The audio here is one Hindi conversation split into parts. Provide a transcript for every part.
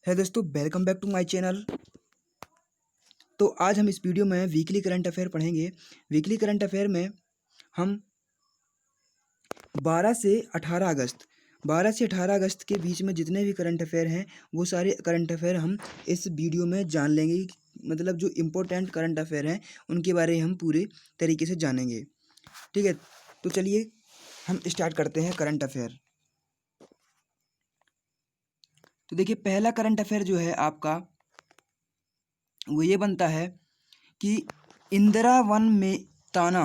है दोस्तों, welcome back to my channel. तो आज हम इस वीडियो में वीकली करंट अफेयर पढ़ेंगे। वीकली करंट अफेयर में हम 12 से 18 अगस्त के बीच में जितने भी करंट अफेयर हैं वो सारे करंट अफेयर हम इस वीडियो में जान लेंगे। मतलब जो इम्पोर्टेंट करंट अफेयर हैं उनके बारे में हम पूरे तरीके से जानेंगे। ठीक है, तो चलिए हम स्टार्ट करते हैं करंट अफेयर। तो देखिए, पहला करंट अफेयर जो है आपका वो ये बनता है कि इंदिरा वन मेताना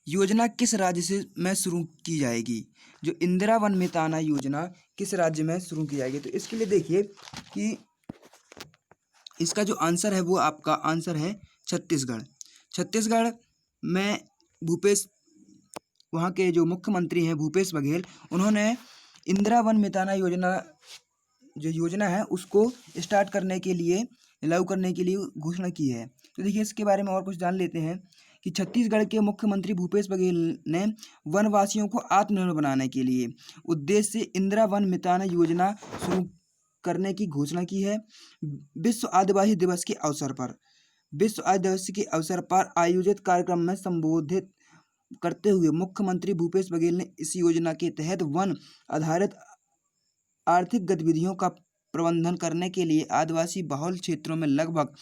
योजना किस राज्य से में शुरू की जाएगी। जो इंदिरा वन मेताना योजना किस राज्य में शुरू की जाएगी, तो इसके लिए देखिए कि इसका जो आंसर है वो आपका आंसर है छत्तीसगढ़। छत्तीसगढ़ में भूपेश, वहाँ के जो मुख्यमंत्री हैं भूपेश बघेल, उन्होंने इंदिरा वन मेताना योजना जो योजना है उसको स्टार्ट करने के लिए, लागू करने के लिए घोषणा की है। तो देखिए इसके बारे में और कुछ जान लेते हैं कि छत्तीसगढ़ के मुख्यमंत्री भूपेश बघेल ने वनवासियों को आत्मनिर्भर बनाने के लिए उद्देश्य से इंदिरा वन मितान योजना शुरू करने की घोषणा की है। विश्व आदिवासी दिवस के अवसर पर आयोजित कार्यक्रम में संबोधित करते हुए मुख्यमंत्री भूपेश बघेल ने इस योजना के तहत वन आधारित आर्थिक गतिविधियों का प्रबंधन करने के लिए आदिवासी बहुल क्षेत्रों में लगभग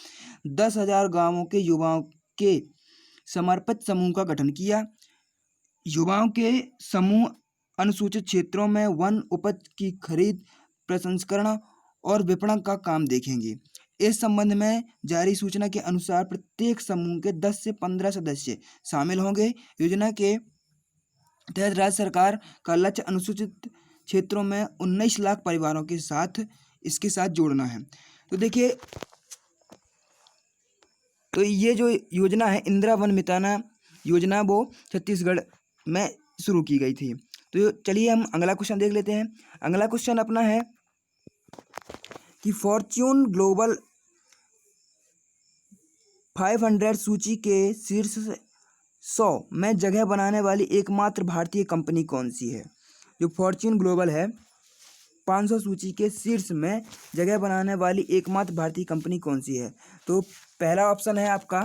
10,000 गांवों के युवाओं के समर्पित समूह का गठन किया। युवाओं के समूह अनुसूचित क्षेत्रों में वन उपज की खरीद, प्रसंस्करण और विपणन का काम देखेंगे। इस संबंध में जारी सूचना के अनुसार प्रत्येक समूह के 10 से 15 सदस्य शामिल होंगे। योजना के तहत राज्य सरकार का लक्ष्य अनुसूचित क्षेत्रों में 19 लाख परिवारों के साथ इसके साथ जोड़ना है। तो देखिए, तो ये जो योजना है इंदिरा वन मिताना योजना, वो छत्तीसगढ़ में शुरू की गई थी। तो चलिए हम अगला क्वेश्चन देख लेते हैं। अगला क्वेश्चन अपना है कि फॉर्च्यून ग्लोबल 500 सूची के शीर्ष 100 में जगह बनाने वाली एकमात्र भारतीय कंपनी कौन सी है। जो फॉर्च्यून ग्लोबल है 500 सूची के शीर्ष में जगह बनाने वाली एकमात्र भारतीय कंपनी कौन सी है। तो पहला ऑप्शन है आपका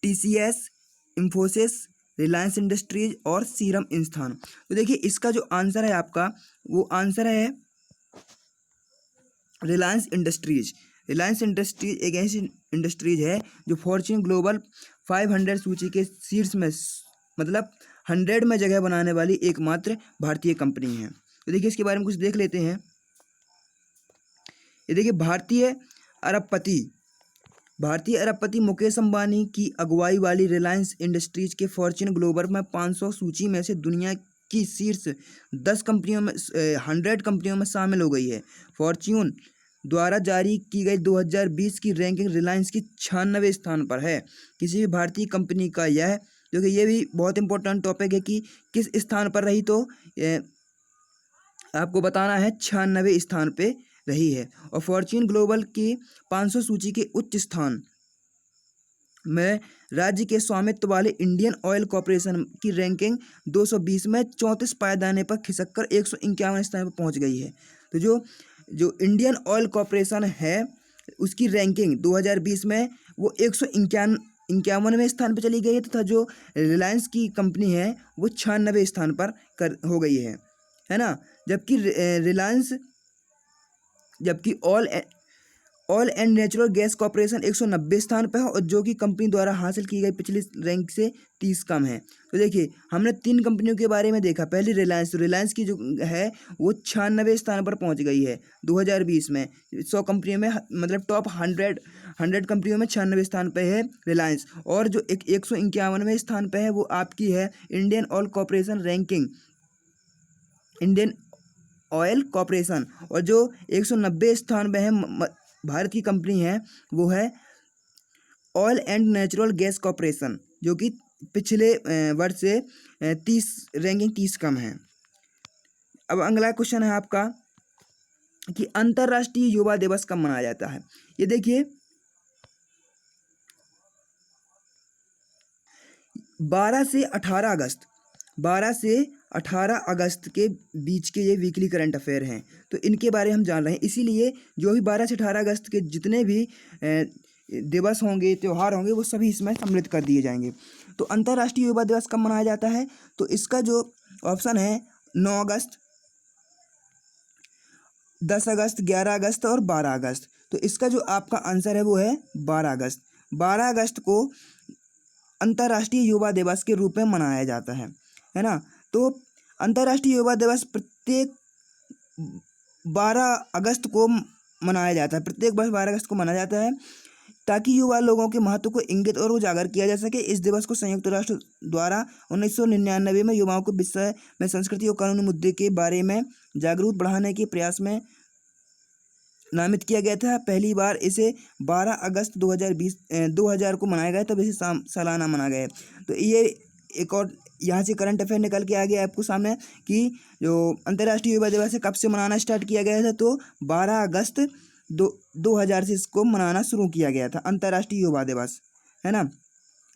TCS, इंफोसिस, रिलायंस इंडस्ट्रीज और सीरम इंस्टान। तो देखिए इसका जो आंसर है आपका वो आंसर है रिलायंस इंडस्ट्रीज। रिलायंस इंडस्ट्रीज एक ऐसी इंडस्ट्रीज है जो फॉर्च्यून ग्लोबल 500 सूची के शीर्ष में मतलब 100 में जगह बनाने वाली एकमात्र भारतीय कंपनी है। तो देखिए इसके बारे में कुछ देख लेते हैं। ये देखिए भारतीय अरबपति मुकेश अंबानी की अगुवाई वाली रिलायंस इंडस्ट्रीज के फॉर्च्यून ग्लोबल में 500 सूची में से दुनिया की शीर्ष 10 कंपनियों में 100 कंपनियों में शामिल हो गई है। फॉर्च्यून द्वारा जारी की गई 2020 की रैंकिंग रिलायंस की 96वें स्थान पर है। किसी भी भारतीय कंपनी का यह, क्योंकि ये भी बहुत इंपॉर्टेंट टॉपिक है कि किस स्थान पर रही, तो आपको बताना है 96वें स्थान पे रही है। और फॉर्च्यून ग्लोबल की 500 सूची के उच्च स्थान में राज्य के स्वामित्व वाले इंडियन ऑयल कॉरपोरेशन की रैंकिंग 220 में 34 पायदाने पर खिसककर 151 स्थान पर पहुंच गई है। तो जो इंडियन ऑयल कॉरपोरेशन है उसकी रैंकिंग 2020 में वो 151वें स्थान पर चली गई है, तथा जो रिलायंस की कंपनी है वो 96वें स्थान पर हो गई है ना। जबकि oil and natural gas corporation 190 स्थान पर है और जो कि कंपनी द्वारा हासिल की गई पिछली रैंक से 30 कम है। तो देखिए हमने 3 कंपनियों के बारे में देखा। पहली रिलायंस, तो रिलायंस की जो है वो 96वें स्थान पर पहुंच गई है 2020 में। 100 कंपनियों में मतलब टॉप 100 कंपनियों में 96वें स्थान पर है रिलायंस। और जो 151वें स्थान पर है वो आपकी है Indian oil corporation ranking, Indian oil corporation. और जो 190 स्थान पे है भारत की कंपनी है वो है oil and natural gas corporation, जो कि पिछले वर्ष से 30 कम है। अब अगला क्वेश्चन है आपका कि अंतर्राष्ट्रीय युवा दिवस कब मनाया जाता है। ये देखिए 12 से 18 अगस्त 18 अगस्त के बीच के ये वीकली करंट अफेयर हैं, तो इनके बारे में हम जान रहे हैं। इसीलिए जो भी 12 से 18 अगस्त के जितने भी दिवस होंगे, त्यौहार होंगे, वो सभी इसमें सम्मिलित कर दिए जाएंगे। तो अंतर्राष्ट्रीय युवा दिवस कब मनाया जाता है? तो इसका जो ऑप्शन है 9 अगस्त, 10 अगस्त, 11 अगस्त और 12 अगस्त। तो इसका जो आपका आंसर है वो है 12 अगस्त। 12 अगस्त को अंतर्राष्ट्रीय युवा दिवस के रूप में मनाया जाता है ना। तो अंतर्राष्ट्रीय युवा दिवस प्रत्येक 12 अगस्त को मनाया जाता है, प्रत्येक वर्ष 12 अगस्त को मनाया जाता है, ताकि युवा लोगों के महत्व को इंगित और उजागर किया जा सके। इस दिवस को संयुक्त राष्ट्र द्वारा 1999 में युवाओं को विषय में संस्कृति और कानूनी मुद्दे के बारे में जागरूक बढ़ाने के प्रयास में नामित किया गया था। पहली बार इसे 12 अगस्त 2000 को मनाया गया, तब इसे सालाना मनाया गया। तो ये एक और यहाँ से करंट अफेयर निकल के आ गया आपको सामने कि जो अंतर्राष्ट्रीय युवा दिवस है कब से मनाना स्टार्ट किया गया था। तो 12 अगस्त 2000 से इसको मनाना शुरू किया गया था, अंतर्राष्ट्रीय युवा दिवस, है ना।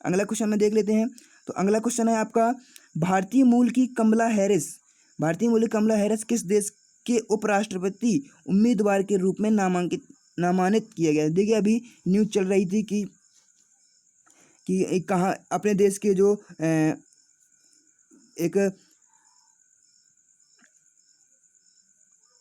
अगला क्वेश्चन में देख लेते हैं। तो अगला क्वेश्चन है आपका, भारतीय मूल की कमला हैरिस किस देश के उपराष्ट्रपति उम्मीदवार के रूप में नामांकित किया गया? देखिए अभी न्यूज़ चल रही थी कि कहाँ अपने देश के जो एक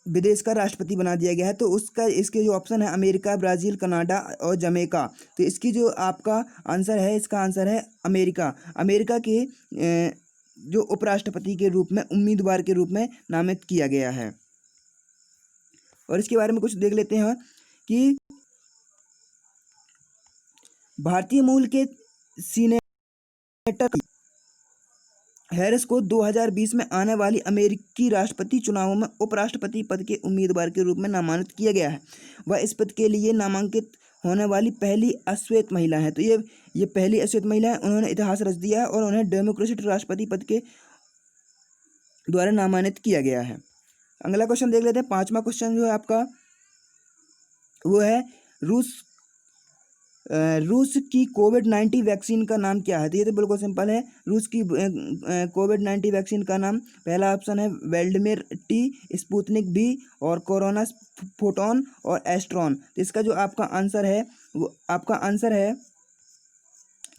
विदेश का राष्ट्रपति बना दिया गया है। तो इसके जो ऑप्शन है अमेरिका, ब्राज़ील, कनाडा और जमैका। तो इसकी जो आपका आंसर है, इसका आंसर है अमेरिका के जो उपराष्ट्रपति के रूप में, उम्मीदवार के रूप में नामित किया गया है। और इसके बारे में कुछ देख लेते हैं कि भारतीय मूल के सीनेटर हैरिस को 2020 में आने वाली अमेरिकी राष्ट्रपति चुनावों में उपराष्ट्रपति पद के उम्मीदवार के रूप में नामांकित किया गया है। वह इस पद के लिए नामांकित होने वाली पहली अश्वेत महिला है। तो ये पहली अश्वेत महिला है, उन्होंने इतिहास रच दिया है और उन्हें डेमोक्रेटिक राष्ट्रपति पद के द्वारा नामांकित किया गया है। अगला क्वेश्चन देख लेते हैं। 5वां क्वेश्चन जो है आपका वो है रूस की कोविड-19 वैक्सीन का नाम क्या है? तो ये तो बिल्कुल सिंपल है। रूस की कोविड-19 वैक्सीन का नाम, पहला ऑप्शन है व्लादिमीर टी, स्पुतनिक वी और कोरोना फोटोन और एस्ट्रॉन। तो इसका जो आपका आंसर है वो आपका आंसर है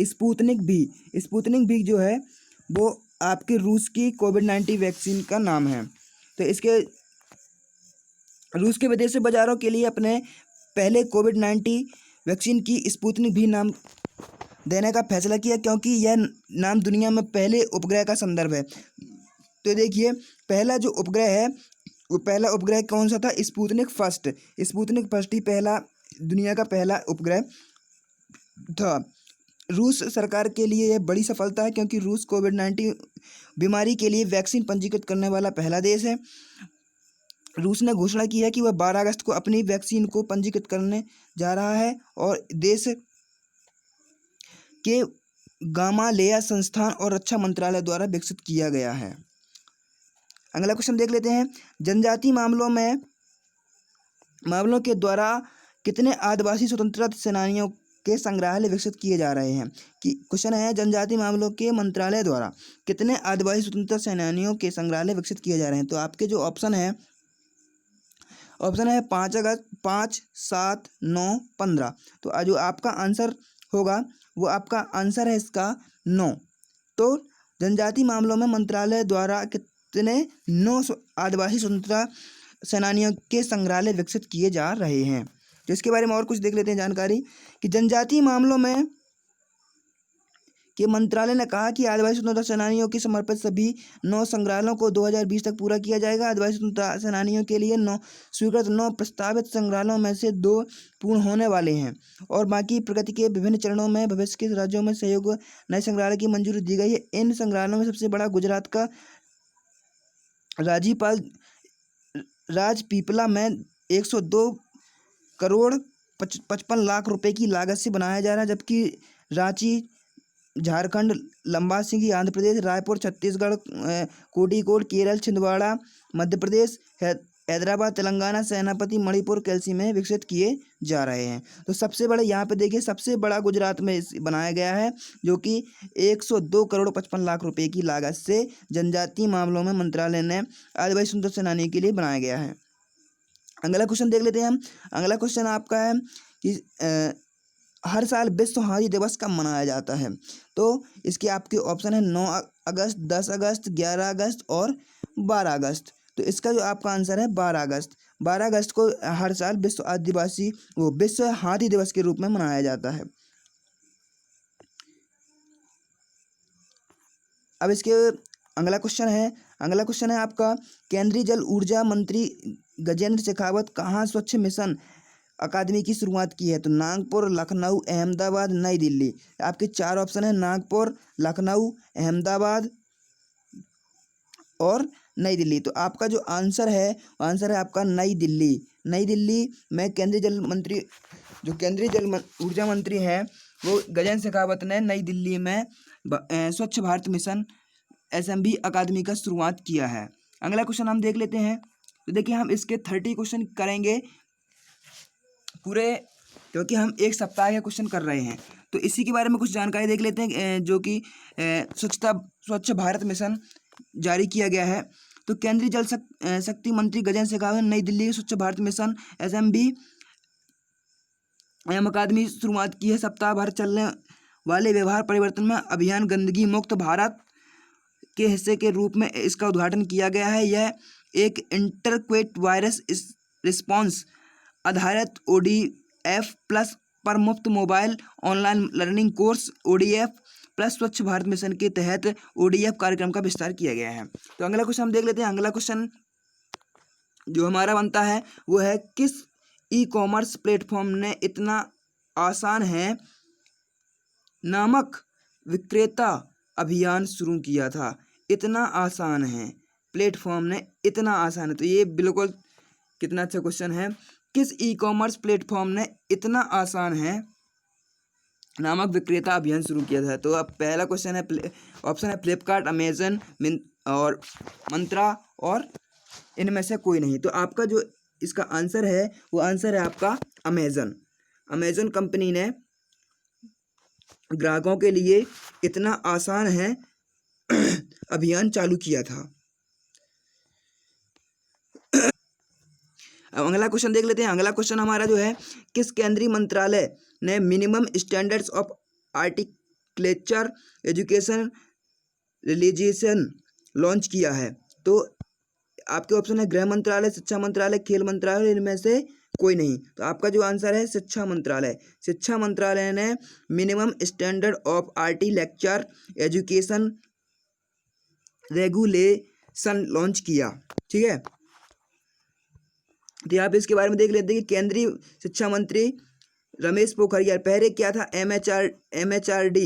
स्पुतनिक वी जो है वो आपके रूस की कोविड-19 वैक्सीन का नाम है। तो इसके रूस के विदेशी बाजारों के लिए अपने पहले कोविड-19 वैक्सीन की स्पुतनिक भी नाम देने का फैसला किया, क्योंकि यह नाम दुनिया में पहले उपग्रह का संदर्भ है। तो देखिए पहला जो उपग्रह है वो पहला उपग्रह कौन सा था? स्पुतनिक फर्स्ट ही पहला दुनिया का पहला उपग्रह था। रूस सरकार के लिए यह बड़ी सफलता है, क्योंकि रूस कोविड-19 बीमारी के लिए वैक्सीन पंजीकृत करने वाला पहला देश है। रूस ने घोषणा की है कि वह 12 अगस्त को अपनी वैक्सीन को पंजीकृत करने जा रहा है और देश के गामालेया संस्थान और रक्षा मंत्रालय द्वारा विकसित किया गया है। अगला क्वेश्चन देख लेते हैं। जनजातीय मामलों के द्वारा कितने आदिवासी स्वतंत्रता सेनानियों के संग्रहालय विकसित किए जा रहे हैं? कि क्वेश्चन है जनजातीय मामलों के मंत्रालय द्वारा कितने आदिवासी स्वतंत्रता सेनानियों के संग्रहालय विकसित किए जा रहे हैं? तो आपके जो ऑप्शन है 5 अगस्त, 5, 7, 9, 15। तो जो आपका आंसर होगा वो आपका आंसर है इसका 9। तो जनजातीय मामलों में मंत्रालय द्वारा कितने 9 आदिवासी स्वतंत्रता सेनानियों के संग्रहालय विकसित किए जा रहे हैं। तो इसके बारे में और कुछ देख लेते हैं जानकारी कि जनजातीय मामलों में के मंत्रालय ने कहा कि आदिवासी स्वतंत्रता सेनानियों की समर्पित सभी 9 संग्रहालयों को 2020 तक पूरा किया जाएगा। आदिवासी स्वतंत्रता सेनानियों के लिए 9 प्रस्तावित संग्रहालयों में से 2 पूर्ण होने वाले हैं और बाकी प्रगति के विभिन्न चरणों में भविष्य के राज्यों में सहयोग नए संग्रहालय की मंजूरी दी गई है। इन संग्रहालयों में सबसे बड़ा गुजरात का राजपीपला में 102 करोड़ 55 लाख रुपए की लागत से बनाया जा रहा है, जबकि रांची झारखंड, लंबासिंगी आंध्र प्रदेश, रायपुर छत्तीसगढ़, कोझिकोड केरल, छिंदवाड़ा मध्य प्रदेश, हैदराबाद, तेलंगाना, सेनापति, मणिपुर, कैलसी में विकसित किए जा रहे हैं। तो सबसे बड़ा यहाँ पे देखिए, सबसे बड़ा गुजरात में बनाया गया है, जो कि 102 करोड़ 55 लाख रुपए की लागत से जनजातीय मामलों में मंत्रालय ने आदिवासी सुंदर सेनानी के लिए बनाया गया है। अगला क्वेश्चन देख लेते हैं हम। अगला क्वेश्चन आपका है कि हर साल विश्व हाथी दिवस कब मनाया जाता है? तो इसके आपके ऑप्शन है 9 अगस्त, 10 अगस्त, 11 अगस्त और 12 अगस्त। तो इसका जो आपका आंसर है 12 अगस्त। 12 अगस्त को हर साल विश्व हाथी दिवस के रूप में मनाया जाता है। अब इसके अगला क्वेश्चन है आपका, केंद्रीय जल ऊर्जा मंत्री गजेंद्र शेखावत कहाँ स्वच्छ मिशन अकादमी की शुरुआत की है? तो नागपुर, लखनऊ, अहमदाबाद, नई दिल्ली। आपके 4 ऑप्शन है, नागपुर, लखनऊ, अहमदाबाद और नई दिल्ली। तो आपका जो आंसर है आपका नई दिल्ली। नई दिल्ली में केंद्रीय जल ऊर्जा मंत्री हैं वो गजेंद्र शेखावत ने नई दिल्ली में स्वच्छ भारत मिशन SMB अकादमी का शुरुआत किया है। अगला क्वेश्चन हम देख लेते हैं। तो देखिए, हम इसके 30 क्वेश्चन करेंगे पूरे, क्योंकि हम एक सप्ताह के क्वेश्चन कर रहे हैं। तो इसी के बारे में कुछ जानकारी देख लेते हैं, जो कि स्वच्छ भारत मिशन जारी किया गया है। तो केंद्रीय जल शक्ति मंत्री गजेंद्र शेखावत ने नई दिल्ली स्वच्छ भारत मिशन SMB अकादमी शुरुआत की है। सप्ताह भर चलने वाले व्यवहार परिवर्तन में अभियान गंदगी मुक्त भारत के हिस्से के रूप में इसका उद्घाटन किया गया है। यह एक इंटरक्वेट वायरस रिस्पॉन्स आधारित ODF प्लस पर मुफ्त mobile online learning course ODF plus स्वच्छ भारत मिशन के तहत ODF कार्यक्रम का विस्तार किया गया है। तो अगला क्वेश्चन हम देख लेते हैं। अगला क्वेश्चन जो हमारा बनता है वो है, किस ई-कॉमर्स प्लेटफॉर्म ने इतना आसान है नामक विक्रेता अभियान शुरू किया था? इतना आसान है प्लेटफॉर्म ने, इतना आसान है। तो ये बिल्कुल कितना अच्छा क्वेश्चन है। किस ई-कॉमर्स प्लेटफॉर्म ने इतना आसान है नामक विक्रेता अभियान शुरू किया था? तो अब पहला क्वेश्चन है, ऑप्शन है फ्लिपकार्ट, अमेजन और मंत्रा और इनमें से कोई नहीं। तो आपका जो इसका आंसर है वो आंसर है आपका अमेजन। अमेजन कंपनी ने ग्राहकों के लिए इतना आसान है अभियान चालू किया था। अब अगला क्वेश्चन देख लेते हैं। अगला क्वेश्चन हमारा जो है, किस केंद्रीय मंत्रालय ने minimum standards of architecture education regulation launch किया है? तो आपके ऑप्शन है गृह मंत्रालय, शिक्षा मंत्रालय, खेल मंत्रालय, इनमें से कोई नहीं। तो आपका जो आंसर है शिक्षा मंत्रालय। शिक्षा मंत्रालय ने minimum standard of architecture education regulation launch किया। ठीक है, तो आप इसके बारे में देख लेते हैं कि केंद्रीय शिक्षा मंत्री रमेश पोखरियाल, पहले क्या था, MHRD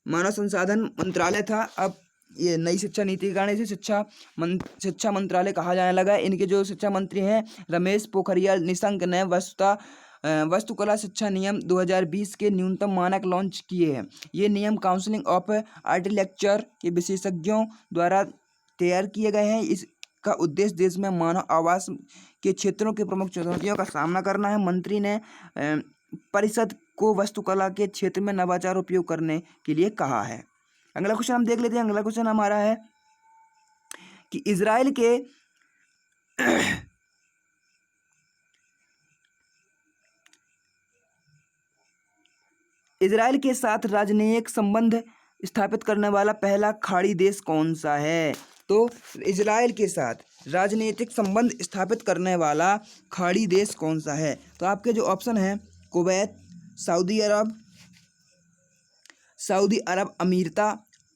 मानव संसाधन मंत्रालय था। अब ये नई शिक्षा नीति के कारण इसे शिक्षा मंत्रालय कहा जाने लगा है। इनके जो शिक्षा मंत्री हैं रमेश पोखरियाल निशंक ने वास्तुकला शिक्षा नियम 2020 के न्यूनतम मानक लॉन्च किए हैं। ये नियम काउंसिलिंग ऑफ आर्किटेक्चर के विशेषज्ञों द्वारा तैयार किए गए हैं। इसका उद्देश्य देश में मानव आवास के क्षेत्रों की प्रमुख चुनौतियों का सामना करना है। मंत्री ने परिषद को वास्तुकला के क्षेत्र में नवाचार उपयोग करने के लिए कहा है। अगला क्वेश्चन हम देख लेते हैं। अगला क्वेश्चन हमारा है कि इजराइल के साथ राजनयिक संबंध स्थापित करने वाला पहला खाड़ी देश कौन सा है? तो इजराइल के साथ राजनीतिक संबंध स्थापित करने वाला खाड़ी देश कौन सा है? तो आपके जो ऑप्शन है कुवैत, सऊदी अरब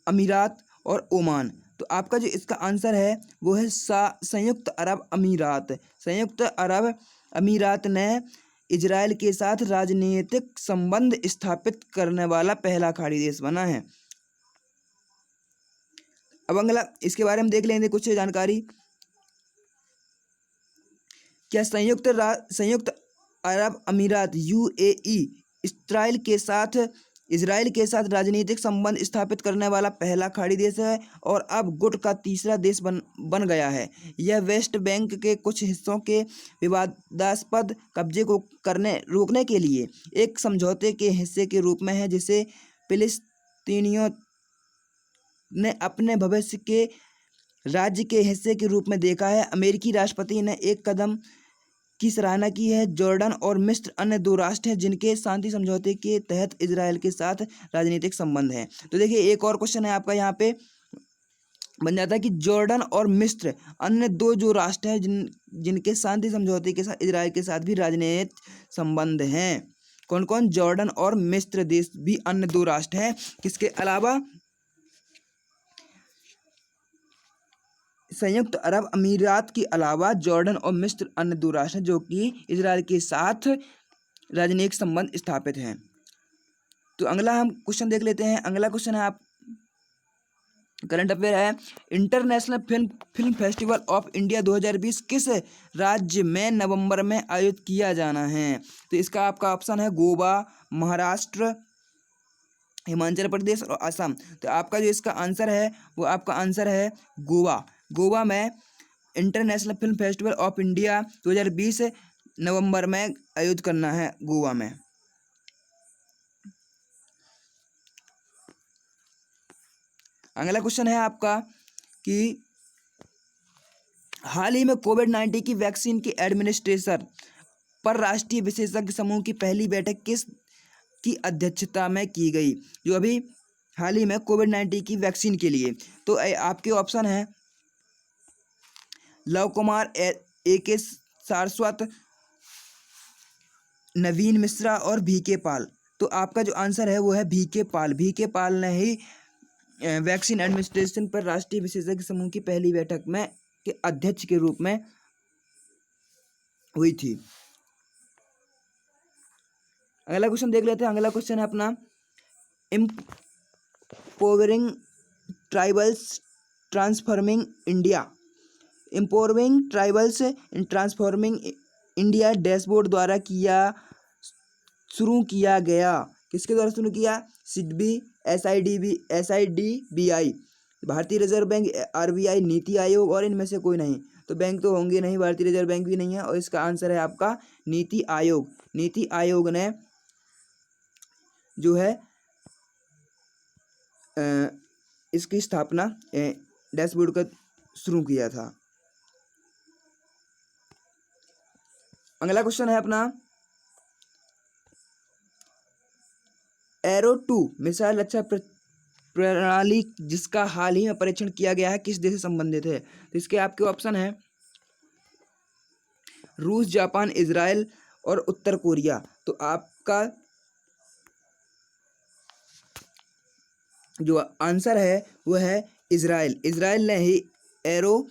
अमीरात और ओमान। तो आपका जो इसका आंसर है वो है संयुक्त अरब अमीरात। संयुक्त अरब अमीरात ने इजराइल के साथ राजनीतिक संबंध स्थापित करने वाला पहला खाड़ी देश बना है। अब अगला इसके बारे में देख लेंगे कुछ जानकारी। क्या संयुक्त अरब अमीरात UAE इजराइल के साथ इजराइल के साथ राजनीतिक संबंध स्थापित करने वाला पहला खाड़ी देश है और अब गुट का तीसरा देश बन गया है। यह वेस्ट बैंक के कुछ हिस्सों के विवादास्पद कब्जे को रोकने के लिए एक समझौते के हिस्से के रूप में है, जिसे फिलिस्तीनियों ने अपने भविष्य के राज्य के हिस्से के रूप में देखा है। अमेरिकी राष्ट्रपति ने एक कदम की सराहना की है। जॉर्डन और मिस्र अन्य दो राष्ट्र हैं जिनके शांति समझौते के तहत इजराइल के साथ राजनीतिक संबंध हैं। तो देखिए एक और क्वेश्चन है आपका यहाँ पे बन जाता है कि जॉर्डन और मिस्र अन्य दो जो राष्ट्र हैं जिनके शांति समझौते के साथ इजराइल के साथ भी राजनीतिक संबंध हैं। कौन कौन? जॉर्डन और मिस्र देश भी अन्य दो राष्ट्र हैं। किसके अलावा? संयुक्त अरब अमीरात के अलावा जॉर्डन और मिस्र अन्य दो राष्ट्र हैं जो कि इजराइल के साथ राजनीतिक संबंध स्थापित हैं। तो अगला हम क्वेश्चन देख लेते हैं। अगला क्वेश्चन है आप करंट अफेयर है, international film festival of India 2020 किस राज्य में नवंबर में आयोजित किया जाना है? तो इसका आपका ऑप्शन है गोवा, महाराष्ट्र, हिमाचल प्रदेश और असम। तो आपका जो इसका आंसर है वो आपका आंसर है गोवा। गोवा में international film festival of India 2020 नवंबर में आयोजित करना है गोवा में। अगला क्वेश्चन है आपका कि हाल ही में कोविड-19 की वैक्सीन के एडमिनिस्ट्रेशन पर राष्ट्रीय विशेषज्ञ समूह की पहली बैठक किस की अध्यक्षता में की गई? जो अभी हाल ही में कोविड-19 की वैक्सीन के लिए। तो आपके ऑप्शन है लव कुमार, AK सारस्वत, नवीन मिश्रा और VK पाल। तो आपका जो आंसर है वो है VK पाल। VK पाल ने ही वैक्सीन एडमिनिस्ट्रेशन पर राष्ट्रीय विशेषज्ञ समूह की पहली बैठक में के अध्यक्ष के रूप में हुई थी। अगला क्वेश्चन देख लेते हैं। अगला क्वेश्चन है अपना empowering tribals transforming India. Empowering tribals in transforming India dashboard द्वारा शुरू किया गया। किसके द्वारा शुरू किया? सिडबी, SIDBI, भारतीय reserve bank, RBI, NITI Aayog और इनमें से कोई नहीं। तो बैंक तो होंगे नहीं, भारतीय रिजर्व बैंक भी नहीं है और इसका आंसर है आपका नीति आयोग। नीति आयोग ने जो है इसकी स्थापना डैशबोर्ड का शुरू किया था। अगला क्वेश्चन है अपना एरो 2 मिसाइल रक्षा प्रणाली जिसका हाल ही में परीक्षण किया गया है किस देश से संबंधित है? तो इसके आपके ऑप्शन है रूस, जापान, इजराइल और उत्तर कोरिया। तो आपका जो आंसर है वो है इजराइल। इजराइल ने ही एरो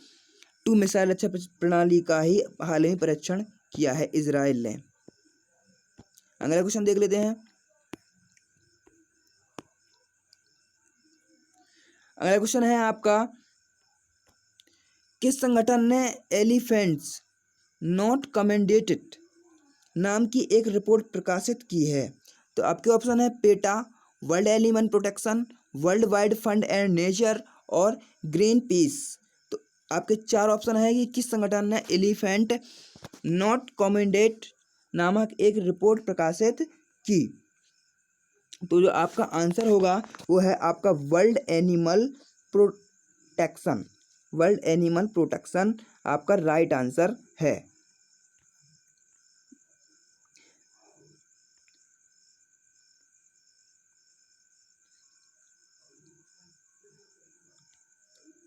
2 मिसाइल रक्षा प्रणाली का ही हाल ही परीक्षण किया है इजराइल ने। अगला क्वेश्चन देख लेते हैं। अगला क्वेश्चन है आपका किस संगठन ने एलिफेंट्स नॉट कमेंडेटेड नाम की एक रिपोर्ट प्रकाशित की है? तो आपके ऑप्शन है PETA, world animal protection, world wide fund and nature और ग्रीन पीस। तो आपके चार ऑप्शन है कि किस संगठन ने एलिफेंट नॉट कमेंडेट नामक एक रिपोर्ट प्रकाशित की। तो जो आपका आंसर होगा वो है आपका world animal protection. World animal protection आपका राइट आंसर है।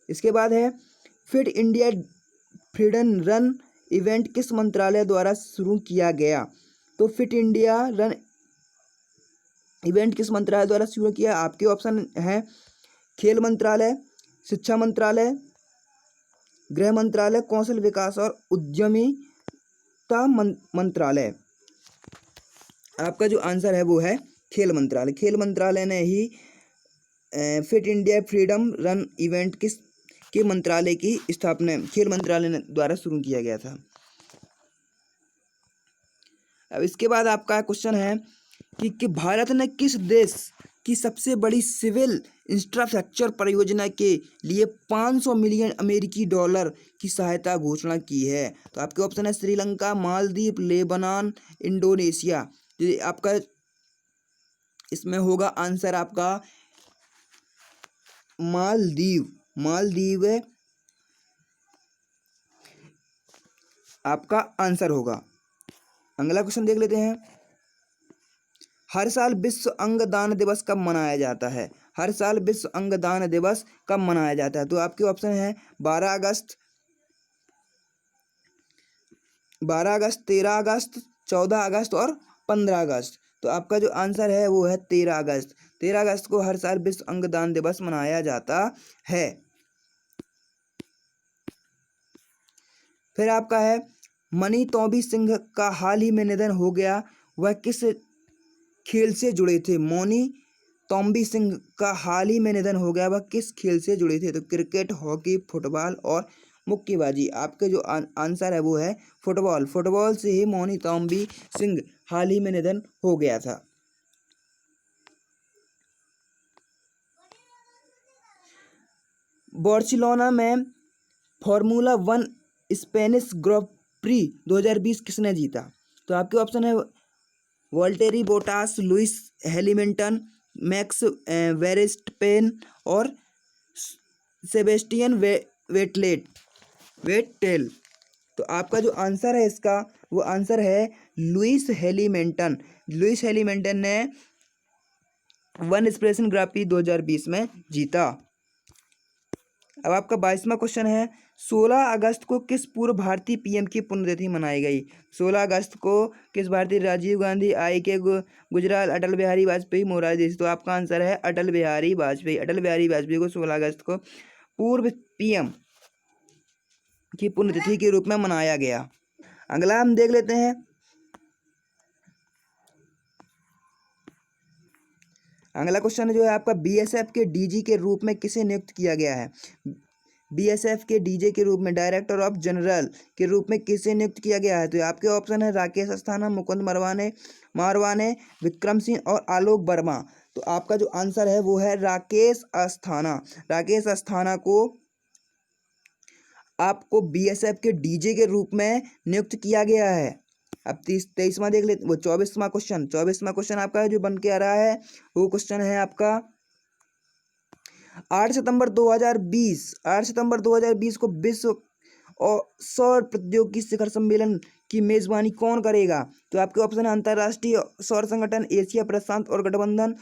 इसके बाद है fit India freedom run event किस मंत्रालय द्वारा शुरू किया गया? तो फिट इंडिया रन इवेंट किस मंत्रालय द्वारा शुरू किया? आपके ऑप्शन है खेल मंत्रालय, शिक्षा मंत्रालय, गृह मंत्रालय, कौशल विकास और उद्यमिता मंत्रालय। आपका जो आंसर है वो है खेल मंत्रालय। खेल मंत्रालय ने ही fit India freedom run event के मंत्रालय की स्थापना खेल मंत्रालय द्वारा शुरू किया गया था। अब इसके बाद आपका क्वेश्चन है कि भारत ने किस देश की सबसे बड़ी सिविल इंफ्रास्ट्रक्चर परियोजना के लिए 500 मिलियन अमेरिकी डॉलर की सहायता घोषणा की है? तो आपके ऑप्शन है श्रीलंका, मालदीव, लेबनान, इंडोनेशिया। तो ये आपका इसमें होगा आंसर आपका मालदीव। मालदीव आपका आंसर होगा। अगला क्वेश्चन देख लेते हैं। हर साल विश्व अंगदान दिवस कब मनाया जाता है? हर साल विश्व अंगदान दिवस कब मनाया जाता है? तो आपके ऑप्शन है 12 अगस्त, 12 अगस्त, 13 अगस्त, 14 अगस्त और 15 अगस्त। तो आपका जो आंसर है वो है 13 अगस्त। 13 अगस्त को हर साल विश्व अंगदान दिवस मनाया जाता है। फिर आपका है मणि तौबी सिंह का हाल ही में निधन हो गया, वह किस खेल से जुड़े थे? मौनी तौबी सिंह का हाल ही में निधन हो गया, वह किस खेल से जुड़े थे? तो क्रिकेट, हॉकी, फुटबॉल और मुक्केबाजी। आपके जो आंसर है वो है फुटबॉल। फुटबॉल से ही मौनी तौबी सिंह हाल ही में निधन हो गया था। बार्सिलोना में फार्मूला 1 स्पेनिश ग्रां प्री 2020 किसने जीता? तो आपके ऑप्शन है Valtteri Bottas, Lewis Hamilton, max वेरेस्टेपेन और सेबेस्टियन वेटेल। तो आपका जो आंसर है इसका वो आंसर है लुइस हैमिल्टन। लुइस हैमिल्टन ने 1 स्पेनिश ग्रां प्री 2020 में जीता। अब आपका 22वां क्वेश्चन है 16 अगस्त को किस पूर्व भारतीय पीएम की पुण्यतिथि मनाई गई? 16 अगस्त को किस भारतीय? राजीव गांधी, I.K. गुजराल, अटल बिहारी वाजपेयी, मोरारजी देसाई। तो आपका आंसर है अटल बिहारी वाजपेयी। अटल बिहारी वाजपेयी को 16 अगस्त को पूर्व पीएम की पुण्यतिथि के रूप में मनाया गया। अगला हम देख लेते हैं। अगला क्वेश्चन जो है आपका बीएसएफ के डीजी के रूप में किसे नियुक्त किया गया है? बीएसएफ के डीजे के रूप में, डायरेक्टर ऑफ जनरल के रूप में किसे नियुक्त किया गया है? तो आपके ऑप्शन है राकेश अस्थाना, मुकुंद मारवाने, विक्रम सिंह और आलोक वर्मा। तो आपका जो आंसर है वो है राकेश अस्थाना। राकेश अस्थाना को आपको बीएसएफ के डीजे के रूप में नियुक्त किया गया है। अब 23वां देख लेते, वो 24वां क्वेश्चन। 24वां क्वेश्चन आपका जो बन के आ रहा है वो क्वेश्चन है आपका 8 सितंबर 2020। 8 सितंबर 2020 को विश्व और सौर प्रौद्योगिकी शिखर सम्मेलन की मेजबानी कौन करेगा? तो आपके ऑप्शन है अंतर्राष्ट्रीय सौर संगठन, एशिया प्रशांत और गठबंधन,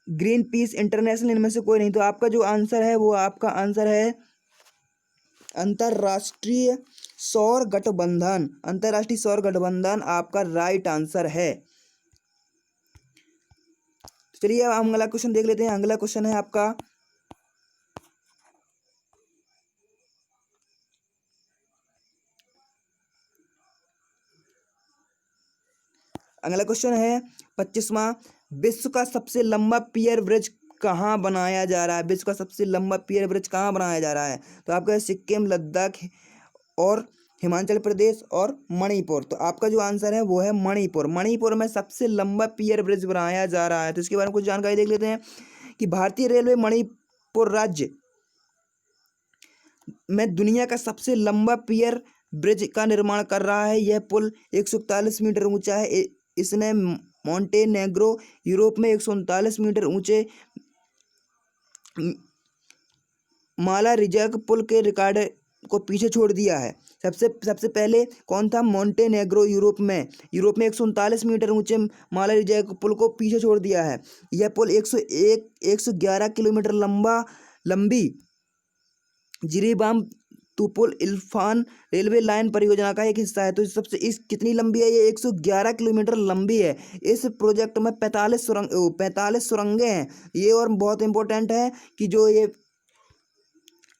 ग्रीन पीस इंटरनेशनल, इनमें से कोई नहीं। तो आपका जो आंसर है वो आपका आंसर है अंतर्राष्ट्रीय सौर गठबंधन। अंतर्राष्ट्रीय सौर गठबंधन आपका राइट आंसर है। चलिए अब हम अगला क्वेश्चन देख लेते हैं। अगला क्वेश्चन है आपका अगला क्वेश्चन है 25वां। विश्व का सबसे लंबा पियर ब्रिज कहाँ बनाया जा रहा है? विश्व का सबसे लंबा पियर ब्रिज कहाँ बनाया जा रहा है? तो आपका सिक्किम, लद्दाख और हिमाचल प्रदेश और मणिपुर। तो आपका जो आंसर है वो है मणिपुर। मणिपुर में सबसे लंबा पियर ब्रिज बनाया जा रहा है। तो इसके बारे में कुछ जानकारी देख लेते हैं कि भारतीय रेलवे मणिपुर राज्य में दुनिया का सबसे लंबा पियर ब्रिज का निर्माण कर रहा है। यह पुल 141 मीटर ऊंचा है। इसने मोंटेनेग्रो यूरोप में 139 मीटर ऊंचे माला रिजर्व पुल के रिकॉर्ड को पीछे छोड़ दिया है। सबसे पहले कौन था? मोंटेनेग्रो यूरोप में 139 मीटर ऊंचे माला रिजर्व पुल को पीछे छोड़ दिया है। यह पुल 111 किलोमीटर लंबी जिरीबाम तुपुल इल्फान रेलवे लाइन परियोजना का एक हिस्सा है। तो सबसे इस कितनी लंबी है? ये 111 किलोमीटर लंबी है। इस प्रोजेक्ट में 45 सुरंगें हैं। ये और बहुत इंपॉर्टेंट है कि जो ये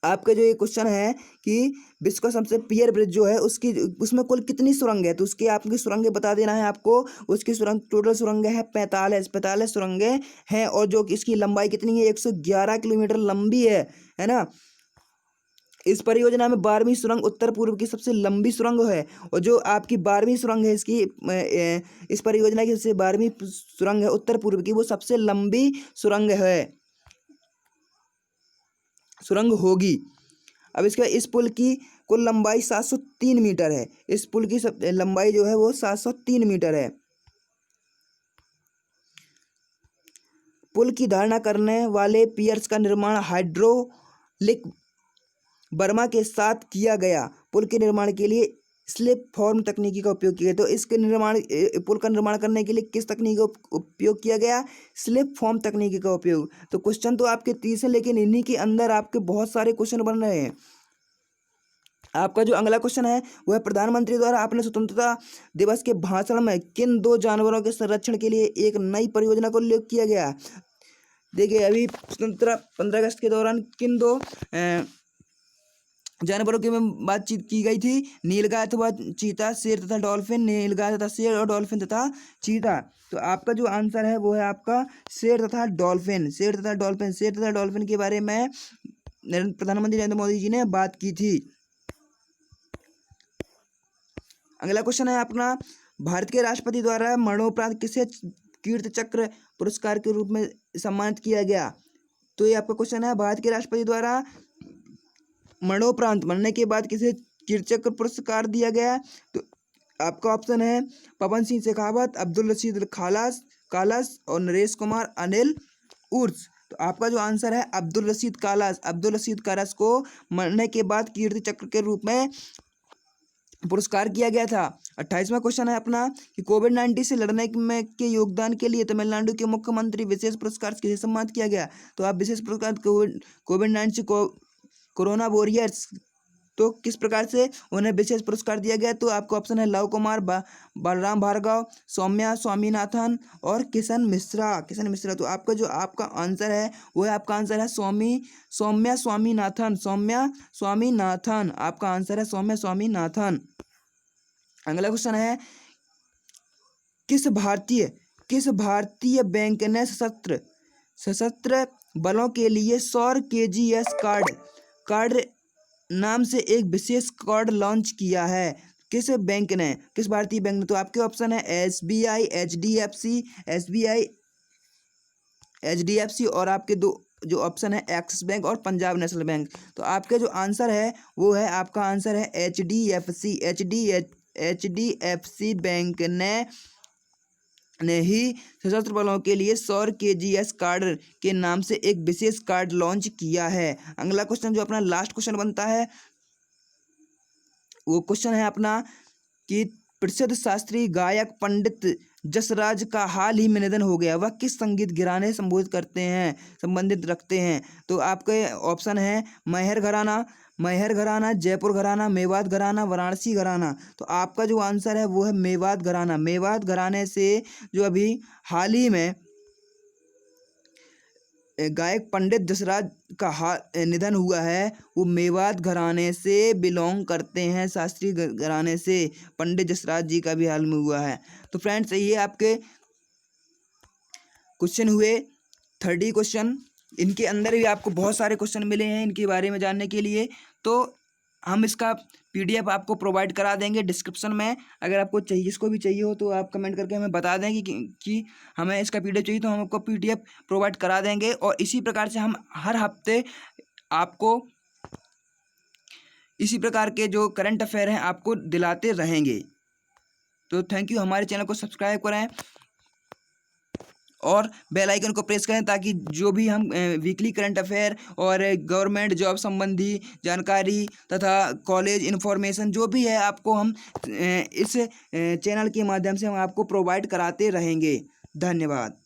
आपका जो ये क्वेश्चन है कि विश्व का सबसे पियर ब्रिज जो है उसमें कुल कितनी सुरंग है, तो उसकी आपकी सुरंगें बता देना है आपको। उसकी सुरंग टोटल सुरंगें हैं 45 सुरंगें हैं और जो इसकी लंबाई कितनी है? 111 किलोमीटर लंबी है ना। इस परियोजना में 12वीं सुरंग उत्तर पूर्व की सबसे लंबी सुरंग है, और जो आपकी 12वीं सुरंग है इसकी इस परियोजना की सबसे 12वीं सुरंग है उत्तर पूर्व की, वो सबसे लंबी सुरंग है, सुरंग होगी। अब इसका इस पुल की कुल लंबाई 703 मीटर है। इस पुल की लंबाई जो है वो 703 मीटर है। पुल की धारणा करने वाले पियर्स का निर्माण हाइड्रोलिक बर्मा के साथ किया गया। पुल के निर्माण के लिए स्लिप फॉर्म तकनीकी का उपयोग किया गया। तो इसके निर्माण पुल का निर्माण करने के लिए किस तकनीक का उपयोग किया गया? स्लिप फॉर्म तकनीकी का उपयोग। तो क्वेश्चन तो आपके 30 हैं, लेकिन इन्हीं के अंदर आपके बहुत सारे क्वेश्चन बन रहे हैं। आपका जो अगला क्वेश्चन है वह प्रधानमंत्री द्वारा अपने स्वतंत्रता दिवस के भाषण में किन 2 जानवरों के संरक्षण के लिए एक नई परियोजना को उल्लेख किया गया? देखिए, अभी स्वतंत्रता 15 अगस्त के दौरान किन 2 जानवरों की में बातचीत की गई थी? नीलगाय अथवा चीता, शेर तथा डॉल्फिन। नीलगाय तथा शेर, और डॉल्फिन तथा चीता। तो आपका जो आंसर है वो है आपका शेर तथा डॉल्फिन। शेर तथा डॉल्फिन, शेर तथा डॉल्फिन के बारे में प्रधानमंत्री नरेंद्र मोदी जी ने बात की थी। अगला क्वेश्चन है अपना, भारत के राष्ट्रपति द्वारा मरणोपरांत किसे कीर्ति चक्र पुरस्कार के रूप में सम्मानित किया गया? तो ये आपका क्वेश्चन है, भारत के राष्ट्रपति द्वारा मरणोपरांत, मरने के बाद किसे कीर्ति चक्र पुरस्कार दिया गया? तो आपका ऑप्शन है पवन सिंह शेखावत, अब्दुल रशीद कालस और नरेश कुमार अनिल उर्स। तो आपका जो आंसर है अब्दुल रशीद कालस। अब्दुल रशीद कालस को मरने के बाद कीर्ति चक्र के रूप में पुरस्कार किया गया था। 28वां क्वेश्चन है अपना कि कोविड-19 से लड़ने में के योगदान के लिए तमिलनाडु के मुख्यमंत्री विशेष पुरस्कार किसे सम्मानित किया गया? तो आप विशेष पुरस्कार कोविड-19 कोरोना वॉरियर्स, तो किस प्रकार से उन्हें विशेष पुरस्कार दिया गया? तो आपका ऑप्शन है लव कुमार, बलराम भार्गव, सौम्या स्वामीनाथन और किशन मिश्रा। तो आपका जो आपका आंसर है वो है आपका आंसर है सौम्या स्वामीनाथन। आपका आंसर है सौम्या स्वामीनाथन। अगला क्वेश्चन है, किस भारतीय बैंक ने सशस्त्र बलों के लिए सौर KGS कार्ड नाम से एक विशेष कार्ड लॉन्च किया है? किस भारतीय बैंक ने? तो आपके ऑप्शन है SBI, HDFC और आपके 2 जो ऑप्शन है एक्सिस बैंक और पंजाब नेशनल बैंक। तो आपके जो आंसर है वो है आपका आंसर है HDFC बैंक ने ही सशस्त्र बलों के लिए सौर KGS कार्ड के नाम से एक विशेष कार्ड लॉन्च किया है। अगला क्वेश्चन जो अपना लास्ट क्वेश्चन बनता है वो क्वेश्चन है अपना कि प्रसिद्ध शास्त्रीय गायक पंडित जसराज का हाल ही में निधन हो गया, वह किस संगीत घराने संबंधित रखते हैं? तो आपके ऑप्शन है मैहर घराना, जयपुर घराना, मेवात घराना, वाराणसी घराना। तो आपका जो आंसर है वो है मेवात घराना। मेवात घराने से जो अभी हाल ही में गायक पंडित जसराज का निधन हुआ है, वो मेवात घराने से बिलोंग करते हैं, शास्त्रीय घराने से। पंडित जसराज जी का भी हाल में हुआ है। तो फ्रेंड्स, ये आपके क्वेश्चन हुए 30 क्वेश्चन। इनके अंदर भी आपको बहुत सारे क्वेश्चन मिले हैं इनके बारे में जानने के लिए। तो हम इसका PDF आपको प्रोवाइड करा देंगे डिस्क्रिप्शन में। अगर आपको चाहिए, जिसको भी चाहिए हो तो आप कमेंट करके हमें बता दें कि हमें इसका PDF चाहिए, तो हम आपको PDF प्रोवाइड करा देंगे। और इसी प्रकार से हम हर हफ्ते आपको इसी प्रकार के जो करंट अफेयर हैं आपको दिलाते रहेंगे। तो थैंक यू। हमारे चैनल को सब्सक्राइब करें और बेल आइकन को प्रेस करें, ताकि जो भी हम वीकली करंट अफेयर और गवर्नमेंट जॉब संबंधी जानकारी तथा कॉलेज इन्फॉर्मेशन जो भी है आपको हम इस चैनल के माध्यम से हम आपको प्रोवाइड कराते रहेंगे। धन्यवाद।